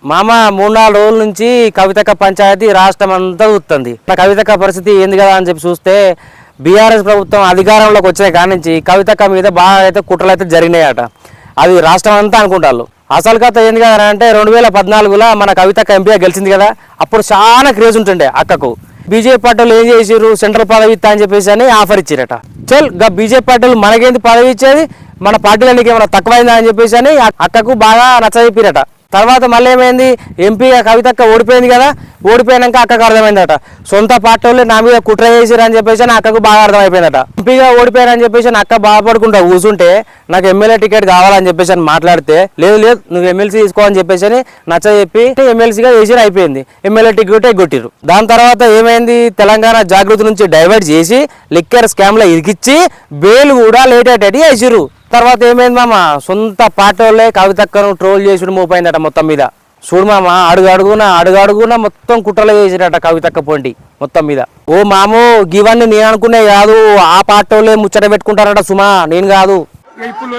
మామ 3-4 రోజుల నుంచి కవితక్క పంచాయతీ రాష్ట్రం అంతా చూస్తుంది. కవితక్క పరిస్థితి ఏంది కదా అని చెప్పి చూస్తే బీఆర్ఎస్ ప్రభుత్వం అధికారంలోకి వచ్చిన కాడి నుంచి కవితక్క మీద బాగా అయితే కుట్రలు అయితే జరిగినాయట. అది రాష్ట్రం అంతా అనుకుంటారు. అసలు కథ ఏంది కదా అంటే 2014లో మన కవితక్క ఎంపీగా గెలిచింది కదా, అప్పుడు చాలా క్రేజ్ ఉంటుండే అక్కకు. బీజేపీ పార్టీలు ఏం చేసిర్రు, సెంట్రల్ పదవి ఇస్తా అని చెప్పేసి అని ఆఫర్ ఇచ్చిరట. చల్ గా బీజేపీ పార్టీలు మనకేంది పదవి ఇచ్చేది, మన పార్టీలకి ఏమైనా తక్కువైందా అని చెప్పేసి అని అక్కకు బాగా నచ్చజెప్పిరట. తర్వాత మళ్ళీ ఏమైంది, ఎంపీగా కవితక్క ఓడిపోయింది కదా, ఓడిపోయాక అక్కకు అర్థమైందట సొంత పార్టీ వాళ్ళు నా మీద కుట్ర చేసిరు అని చెప్పేసి అక్కకు బాగా అర్థమైపోయిందట. ఎంపీగా ఓడిపోయారని చెప్పేసి అక్క బాధపడుకుంటా కూర్చుంటే నాకు ఎమ్మెల్యే టికెట్ కావాలని చెప్పేసి అని మాట్లాడితే లేదు లేదు నువ్వు ఎమ్మెల్సీ తీసుకో అని చెప్పేసి అని నచ్చజెప్పి ఎమ్మెల్సీగా వేసి అయిపోయింది. ఎమ్మెల్యే టికెట్ ఎగ్గొట్టిరు. దాని తర్వాత ఏమైంది, తెలంగాణ జాగృతి నుంచి డైవర్ట్ చేసి లిక్కర్ స్కామ్ లో ఇరికిచ్చి బెయిల్ కూడా లేట్ అయ్యేటట్టు వేసిర్రు. తర్వాత ఏమైంది మామ, సొంత పార్టీ వాళ్ళే కవితక్కను ట్రోల్ చేసుడు మోపోయిందట మొత్తం మీద. చూడు మామ, అడుగడుగున మొత్తం కుట్రలు చేసిరట కవితక్క పొంటి మొత్తం మీద. ఓ మామో గివన్నీ నేను అనుకునే కాదు, ఆ పార్టీ వాళ్ళే ముచ్చట పెట్టుకుంటారట సుమా, నేను కాదు. ఇప్పుడు